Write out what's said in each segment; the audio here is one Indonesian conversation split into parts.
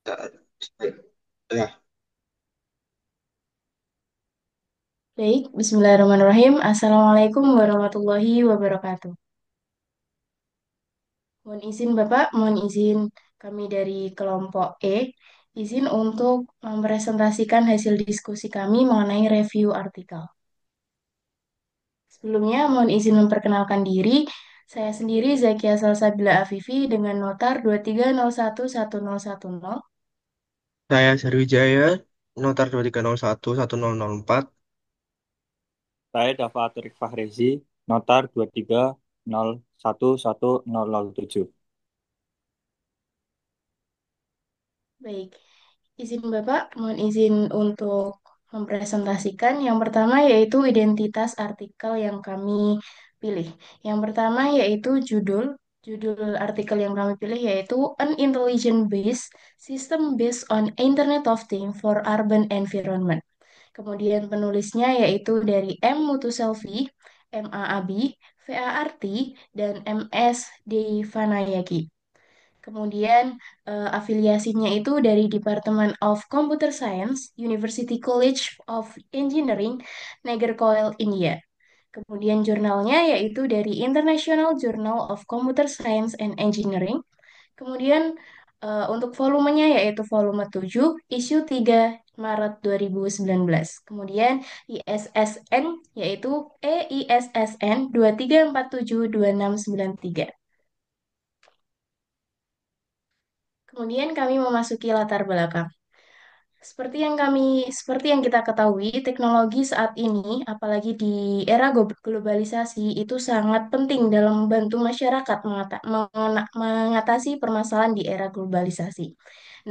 Ya, Baik, Bismillahirrahmanirrahim. Assalamualaikum warahmatullahi wabarakatuh. Mohon izin Bapak, mohon izin kami dari kelompok E, izin untuk mempresentasikan hasil diskusi kami mengenai review artikel. Sebelumnya, mohon izin memperkenalkan diri. Saya sendiri Zakia Salsabila Afifi dengan notar 2301110. saya Sriwijaya, Notar 23011004. Saya Dava Aturik Fahrezi, Notar 23011007. Baik, izin Bapak, mohon izin untuk mempresentasikan. Yang pertama yaitu identitas artikel yang kami pilih. Yang pertama yaitu judul. Judul artikel yang kami pilih yaitu An Intelligent Based System Based on Internet of Things for Urban Environment. Kemudian penulisnya yaitu dari M. Mutuselvi, M. A. Abi, V. A. Arti, dan M. S. Devanayaki. Kemudian afiliasinya itu dari Department of Computer Science, University College of Engineering, Nagercoil, India. Kemudian jurnalnya yaitu dari International Journal of Computer Science and Engineering. Kemudian untuk volumenya yaitu volume 7, issue 3 Maret 2019. Kemudian ISSN yaitu EISSN 23472693. Kemudian kami memasuki latar belakang. Seperti yang kita ketahui, teknologi saat ini, apalagi di era globalisasi, itu sangat penting dalam membantu masyarakat mengatasi permasalahan di era globalisasi.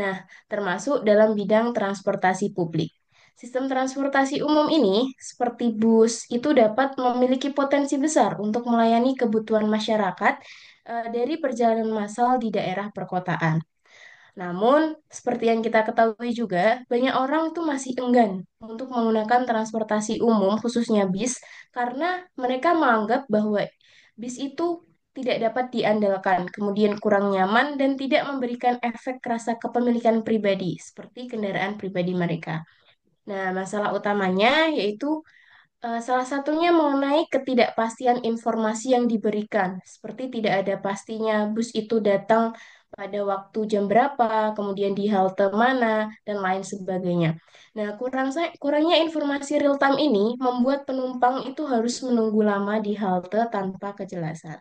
Nah, termasuk dalam bidang transportasi publik. Sistem transportasi umum ini, seperti bus, itu dapat memiliki potensi besar untuk melayani kebutuhan masyarakat dari perjalanan massal di daerah perkotaan. Namun, seperti yang kita ketahui juga, banyak orang tuh masih enggan untuk menggunakan transportasi umum, khususnya bis, karena mereka menganggap bahwa bis itu tidak dapat diandalkan, kemudian kurang nyaman dan tidak memberikan efek rasa kepemilikan pribadi, seperti kendaraan pribadi mereka. Nah, masalah utamanya yaitu salah satunya mengenai ketidakpastian informasi yang diberikan, seperti tidak ada pastinya bus itu datang pada waktu jam berapa, kemudian di halte mana, dan lain sebagainya. Nah, kurangnya informasi real time ini membuat penumpang itu harus menunggu lama di halte tanpa kejelasan.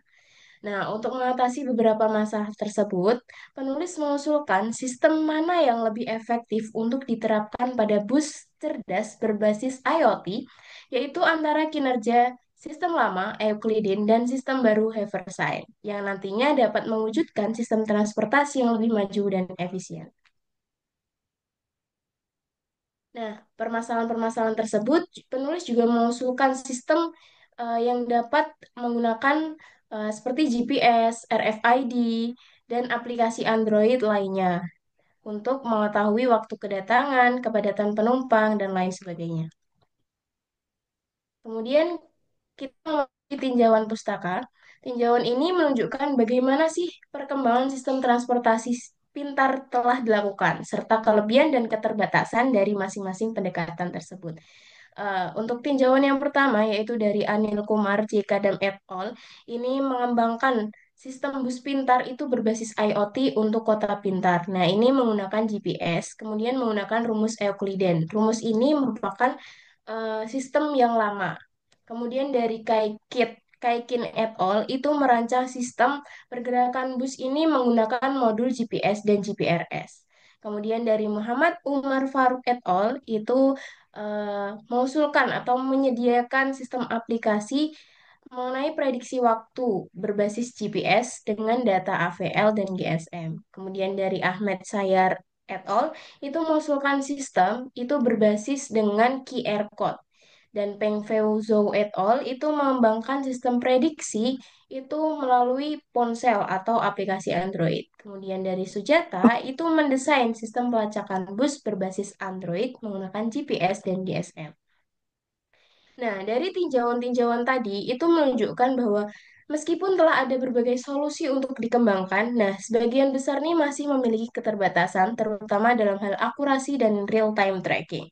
Nah, untuk mengatasi beberapa masalah tersebut, penulis mengusulkan sistem mana yang lebih efektif untuk diterapkan pada bus cerdas berbasis IoT, yaitu antara kinerja sistem lama Euclidean dan sistem baru Haverside, yang nantinya dapat mewujudkan sistem transportasi yang lebih maju dan efisien. Nah, permasalahan-permasalahan tersebut, penulis juga mengusulkan sistem yang dapat menggunakan seperti GPS, RFID, dan aplikasi Android lainnya untuk mengetahui waktu kedatangan, kepadatan penumpang, dan lain sebagainya. Kemudian kita memiliki tinjauan pustaka. Tinjauan ini menunjukkan bagaimana sih perkembangan sistem transportasi pintar telah dilakukan, serta kelebihan dan keterbatasan dari masing-masing pendekatan tersebut. Untuk tinjauan yang pertama, yaitu dari Anil Kumar, J. Kadam et al., ini mengembangkan sistem bus pintar itu berbasis IoT untuk kota pintar. Nah, ini menggunakan GPS, kemudian menggunakan rumus Euclidean. Rumus ini merupakan sistem yang lama. Kemudian dari Kaikin et al. Itu merancang sistem pergerakan bus ini menggunakan modul GPS dan GPRS. Kemudian dari Muhammad Umar Faruk et al. Itu mengusulkan atau menyediakan sistem aplikasi mengenai prediksi waktu berbasis GPS dengan data AVL dan GSM. Kemudian dari Ahmed Sayar et al. Itu mengusulkan sistem itu berbasis dengan QR code. Dan Peng Feu Zhou et al. Itu mengembangkan sistem prediksi itu melalui ponsel atau aplikasi Android. Kemudian dari Sujata itu mendesain sistem pelacakan bus berbasis Android menggunakan GPS dan GSM. Nah, dari tinjauan-tinjauan tadi itu menunjukkan bahwa meskipun telah ada berbagai solusi untuk dikembangkan, nah sebagian besar nih masih memiliki keterbatasan, terutama dalam hal akurasi dan real-time tracking.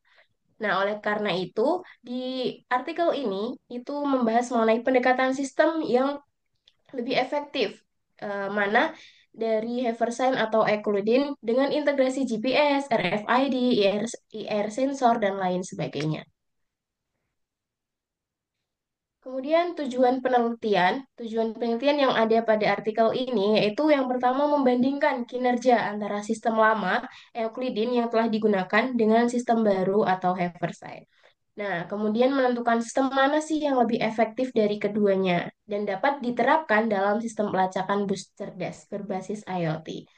Nah, oleh karena itu, di artikel ini itu membahas mengenai pendekatan sistem yang lebih efektif, mana dari Haversign atau Euclidin dengan integrasi GPS, RFID, IR sensor, dan lain sebagainya. Kemudian tujuan penelitian yang ada pada artikel ini yaitu yang pertama membandingkan kinerja antara sistem lama Euclidin yang telah digunakan dengan sistem baru atau Haverside. Nah, kemudian menentukan sistem mana sih yang lebih efektif dari keduanya dan dapat diterapkan dalam sistem pelacakan bus cerdas berbasis IoT.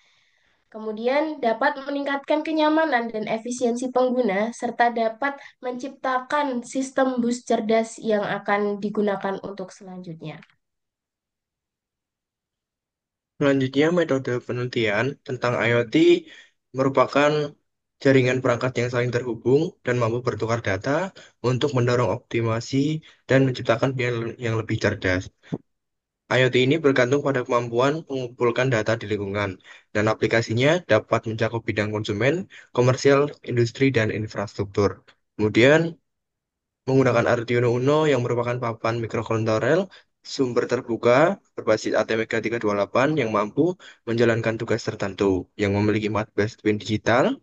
Kemudian dapat meningkatkan kenyamanan dan efisiensi pengguna, serta dapat menciptakan sistem bus cerdas yang akan digunakan untuk selanjutnya. Selanjutnya, metode penelitian tentang IoT merupakan jaringan perangkat yang saling terhubung dan mampu bertukar data untuk mendorong optimasi dan menciptakan pilihan yang lebih cerdas. IoT ini bergantung pada kemampuan mengumpulkan data di lingkungan, dan aplikasinya dapat mencakup bidang konsumen, komersial, industri, dan infrastruktur. Kemudian, menggunakan Arduino Uno yang merupakan papan mikrokontroler sumber terbuka berbasis ATmega328 yang mampu menjalankan tugas tertentu, yang memiliki 14 pin digital,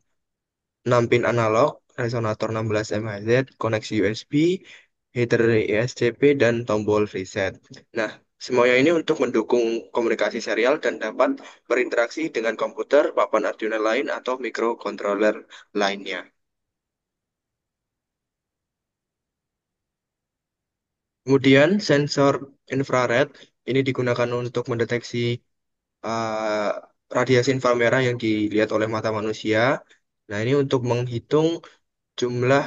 6 pin analog, resonator 16 MHz, koneksi USB, header ESCP, dan tombol reset. Nah, semuanya ini untuk mendukung komunikasi serial dan dapat berinteraksi dengan komputer, papan Arduino lain, atau mikrokontroler lainnya. Kemudian, sensor infrared ini digunakan untuk mendeteksi uh, radiasi inframerah yang dilihat oleh mata manusia. Nah, ini untuk menghitung jumlah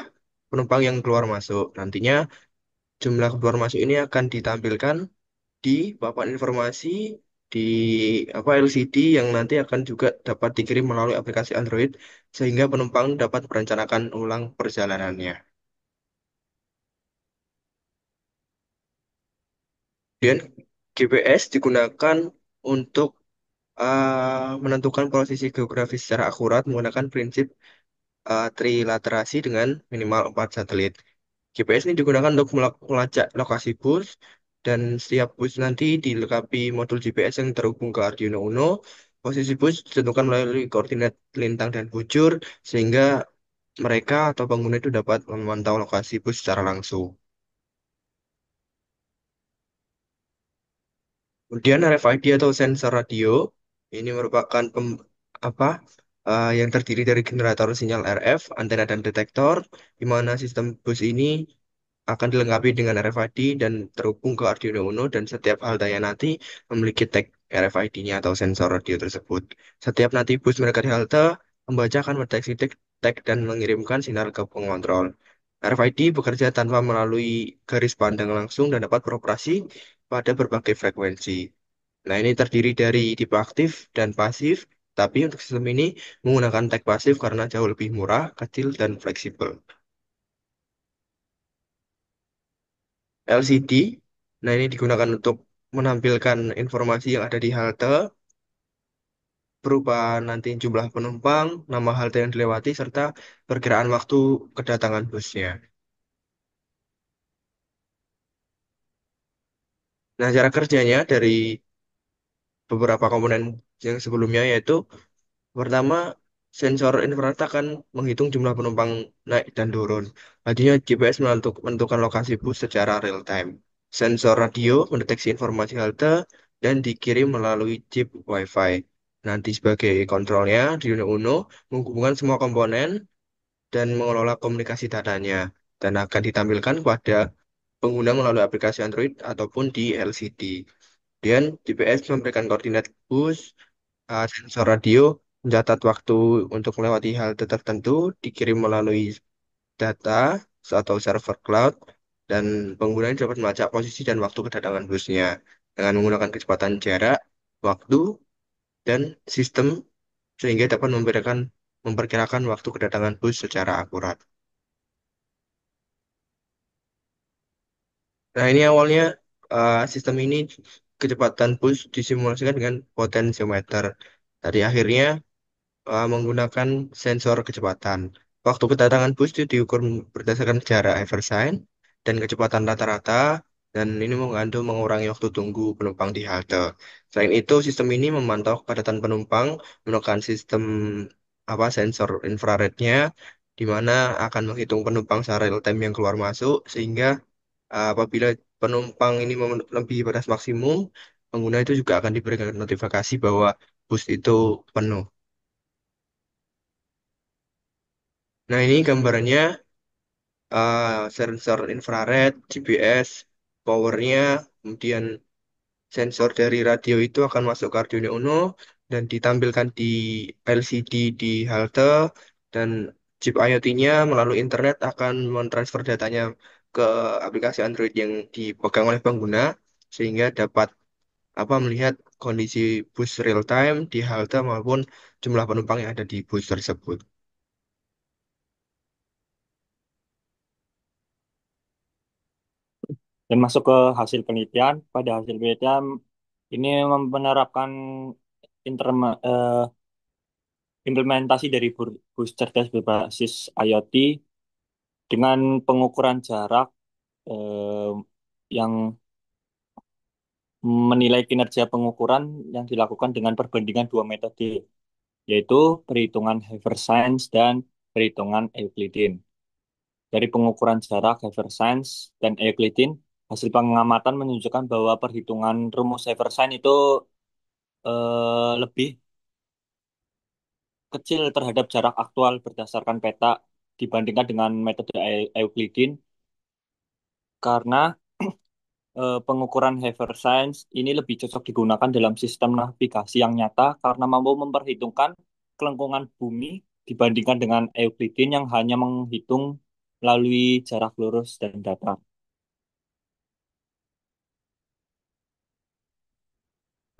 penumpang yang keluar masuk. Nantinya, jumlah keluar masuk ini akan ditampilkan di papan informasi di LCD yang nanti akan juga dapat dikirim melalui aplikasi Android sehingga penumpang dapat merencanakan ulang perjalanannya. Kemudian GPS digunakan untuk menentukan posisi geografis secara akurat menggunakan prinsip trilaterasi dengan minimal 4 satelit. GPS ini digunakan untuk melacak lokasi bus dan setiap bus nanti dilengkapi modul GPS yang terhubung ke Arduino Uno. Posisi bus ditentukan melalui koordinat lintang dan bujur sehingga mereka atau pengguna itu dapat memantau lokasi bus secara langsung. Kemudian RFID atau sensor radio ini merupakan apa yang terdiri dari generator sinyal RF, antena dan detektor, di mana sistem bus ini akan dilengkapi dengan RFID dan terhubung ke Arduino Uno dan setiap haltenya nanti memiliki tag RFID-nya atau sensor radio tersebut. Setiap nanti bus mendekati halte, pembaca akan mendeteksi tag dan mengirimkan sinyal ke pengontrol. RFID bekerja tanpa melalui garis pandang langsung dan dapat beroperasi pada berbagai frekuensi. Nah, ini terdiri dari tipe aktif dan pasif, tapi untuk sistem ini menggunakan tag pasif karena jauh lebih murah, kecil, dan fleksibel. LCD, nah ini digunakan untuk menampilkan informasi yang ada di halte, berupa nanti jumlah penumpang, nama halte yang dilewati, serta perkiraan waktu kedatangan busnya. Nah, cara kerjanya dari beberapa komponen yang sebelumnya yaitu pertama, sensor infrared akan menghitung jumlah penumpang naik dan turun. Artinya GPS menentukan lokasi bus secara real time. Sensor radio mendeteksi informasi halte dan dikirim melalui chip Wi-Fi. Nanti sebagai kontrolnya, Arduino Uno menghubungkan semua komponen dan mengelola komunikasi datanya dan akan ditampilkan pada pengguna melalui aplikasi Android ataupun di LCD. Kemudian GPS memberikan koordinat bus, sensor radio mencatat waktu untuk melewati halte tertentu, dikirim melalui data atau server cloud, dan pengguna dapat melacak posisi dan waktu kedatangan busnya dengan menggunakan kecepatan jarak, waktu, dan sistem sehingga dapat memperkirakan waktu kedatangan bus secara akurat. Nah, ini awalnya sistem ini kecepatan bus disimulasikan dengan potensiometer. Tadi akhirnya menggunakan sensor kecepatan. Waktu kedatangan bus itu diukur berdasarkan jarak Eversign dan kecepatan rata-rata, dan ini membantu mengurangi waktu tunggu penumpang di halte. Selain itu, sistem ini memantau kepadatan penumpang menggunakan sistem sensor infrarednya, di mana akan menghitung penumpang secara real time yang keluar masuk, sehingga apabila penumpang ini melebihi batas maksimum, pengguna itu juga akan diberikan notifikasi bahwa bus itu penuh. Nah, ini gambarannya sensor infrared, GPS, powernya, kemudian sensor dari radio itu akan masuk ke Arduino Uno dan ditampilkan di LCD di halte, dan chip IoT-nya melalui internet akan mentransfer datanya ke aplikasi Android yang dipegang oleh pengguna, sehingga dapat melihat kondisi bus real time di halte maupun jumlah penumpang yang ada di bus tersebut. Dan masuk ke hasil penelitian. Pada hasil penelitian ini menerapkan interma- eh, implementasi dari bus cerdas berbasis IoT dengan pengukuran jarak eh, yang menilai kinerja pengukuran yang dilakukan dengan perbandingan dua metode, yaitu perhitungan Haversines dan perhitungan Euclidean. Dari pengukuran jarak Haversines dan Euclidean, hasil pengamatan menunjukkan bahwa perhitungan rumus Haversine itu lebih kecil terhadap jarak aktual berdasarkan peta dibandingkan dengan metode Euclidean, karena pengukuran Haversines ini lebih cocok digunakan dalam sistem navigasi yang nyata karena mampu memperhitungkan kelengkungan bumi dibandingkan dengan Euclidean yang hanya menghitung melalui jarak lurus dan datar.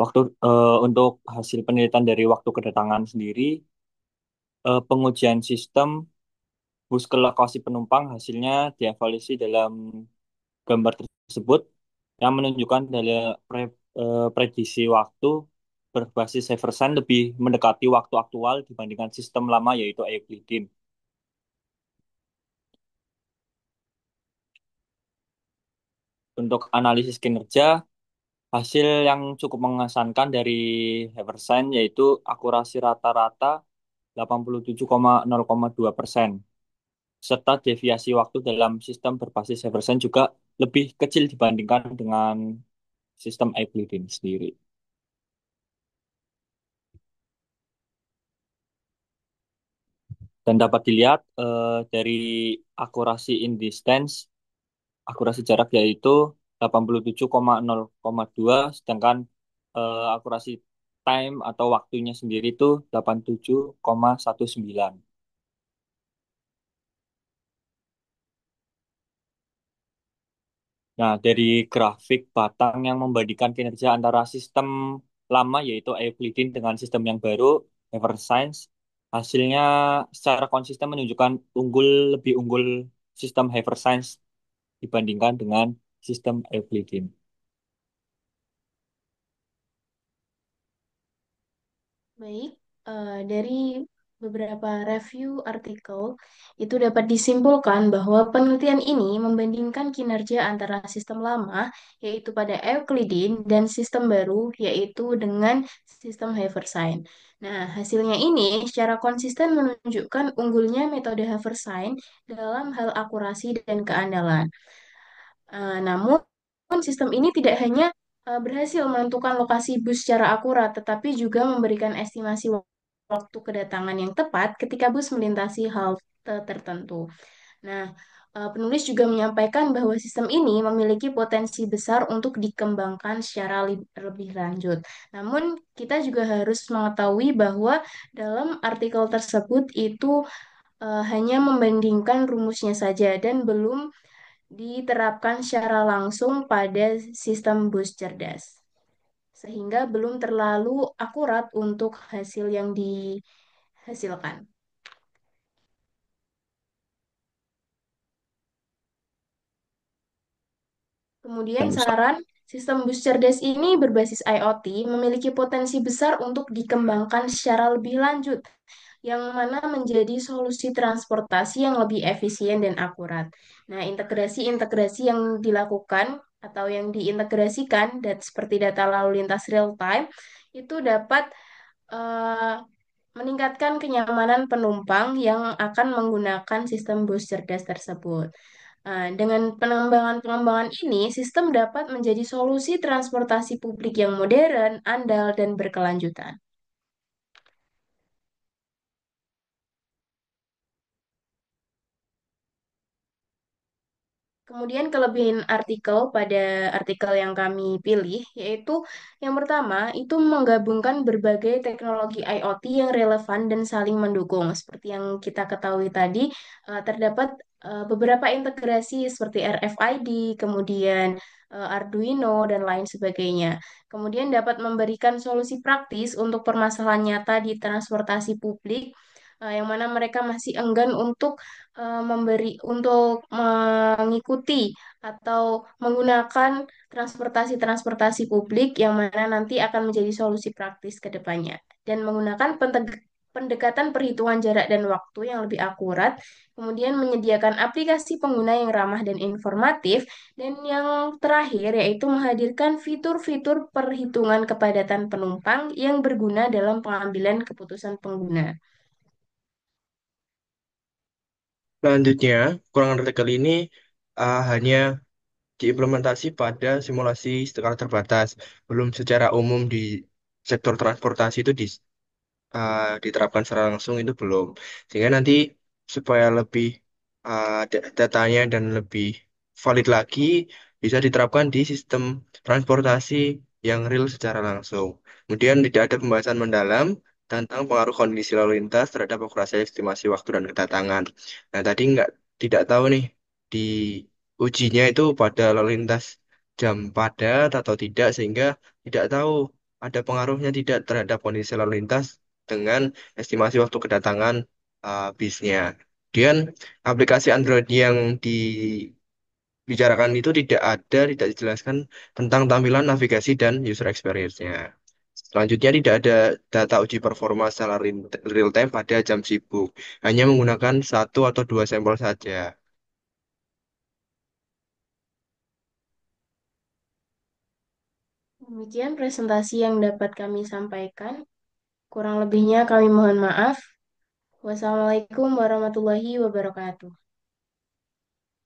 Waktu untuk hasil penelitian dari waktu kedatangan sendiri, pengujian sistem bus ke lokasi penumpang hasilnya dievaluasi dalam gambar tersebut yang menunjukkan dari prediksi waktu berbasis Eversign lebih mendekati waktu aktual dibandingkan sistem lama yaitu Euclidean. Untuk analisis kinerja, hasil yang cukup mengesankan dari Eversign yaitu akurasi rata-rata 87,0,2%, serta deviasi waktu dalam sistem berbasis Eversign juga lebih kecil dibandingkan dengan sistem Euclidean sendiri. Dan dapat dilihat dari akurasi in distance, akurasi jarak yaitu 87,0,2, sedangkan akurasi time atau waktunya sendiri itu 87,19. Nah, dari grafik batang yang membandingkan kinerja antara sistem lama yaitu Euclidean dengan sistem yang baru, Everscience, hasilnya secara konsisten menunjukkan lebih unggul sistem Everscience dibandingkan dengan sistem Euclidean. Baik, dari beberapa review artikel itu dapat disimpulkan bahwa penelitian ini membandingkan kinerja antara sistem lama, yaitu pada Euclidean, dan sistem baru, yaitu dengan sistem Haversine. Nah, hasilnya ini secara konsisten menunjukkan unggulnya metode Haversine dalam hal akurasi dan keandalan. Namun, sistem ini tidak hanya berhasil menentukan lokasi bus secara akurat, tetapi juga memberikan estimasi waktu kedatangan yang tepat ketika bus melintasi halte tertentu. Nah, penulis juga menyampaikan bahwa sistem ini memiliki potensi besar untuk dikembangkan secara lebih lanjut. Namun, kita juga harus mengetahui bahwa dalam artikel tersebut itu hanya membandingkan rumusnya saja dan belum diterapkan secara langsung pada sistem bus cerdas, sehingga belum terlalu akurat untuk hasil yang dihasilkan. Kemudian Dan saran, sistem bus cerdas ini berbasis IoT memiliki potensi besar untuk dikembangkan secara lebih lanjut, yang mana menjadi solusi transportasi yang lebih efisien dan akurat. Nah, integrasi-integrasi yang dilakukan atau yang diintegrasikan seperti data lalu lintas real time itu dapat eh, meningkatkan kenyamanan penumpang yang akan menggunakan sistem bus cerdas tersebut. Dengan pengembangan-pengembangan ini, sistem dapat menjadi solusi transportasi publik yang modern, andal, dan berkelanjutan. Kemudian kelebihan artikel pada artikel yang kami pilih, yaitu yang pertama, itu menggabungkan berbagai teknologi IoT yang relevan dan saling mendukung. Seperti yang kita ketahui tadi, terdapat beberapa integrasi seperti RFID, kemudian Arduino, dan lain sebagainya. Kemudian dapat memberikan solusi praktis untuk permasalahan nyata di transportasi publik, yang mana mereka masih enggan untuk untuk mengikuti atau menggunakan transportasi-transportasi publik yang mana nanti akan menjadi solusi praktis ke depannya dan menggunakan pendekatan perhitungan jarak dan waktu yang lebih akurat, kemudian menyediakan aplikasi pengguna yang ramah dan informatif, dan yang terakhir yaitu menghadirkan fitur-fitur perhitungan kepadatan penumpang yang berguna dalam pengambilan keputusan pengguna. Selanjutnya, kurangan artikel ini hanya diimplementasi pada simulasi skala terbatas, belum secara umum di sektor transportasi itu diterapkan secara langsung itu belum. Sehingga nanti supaya lebih datanya dan lebih valid lagi bisa diterapkan di sistem transportasi yang real secara langsung. Kemudian tidak ada pembahasan mendalam tentang pengaruh kondisi lalu lintas terhadap operasi estimasi waktu dan kedatangan. Nah, tadi tidak tahu nih di ujinya itu pada lalu lintas jam padat atau tidak sehingga tidak tahu ada pengaruhnya tidak terhadap kondisi lalu lintas dengan estimasi waktu kedatangan bisnya. Kemudian aplikasi Android yang dibicarakan itu tidak dijelaskan tentang tampilan navigasi dan user experience-nya. Selanjutnya tidak ada data uji performa secara real time pada jam sibuk, hanya menggunakan satu atau dua sampel saja. Demikian presentasi yang dapat kami sampaikan. Kurang lebihnya kami mohon maaf. Wassalamualaikum warahmatullahi wabarakatuh.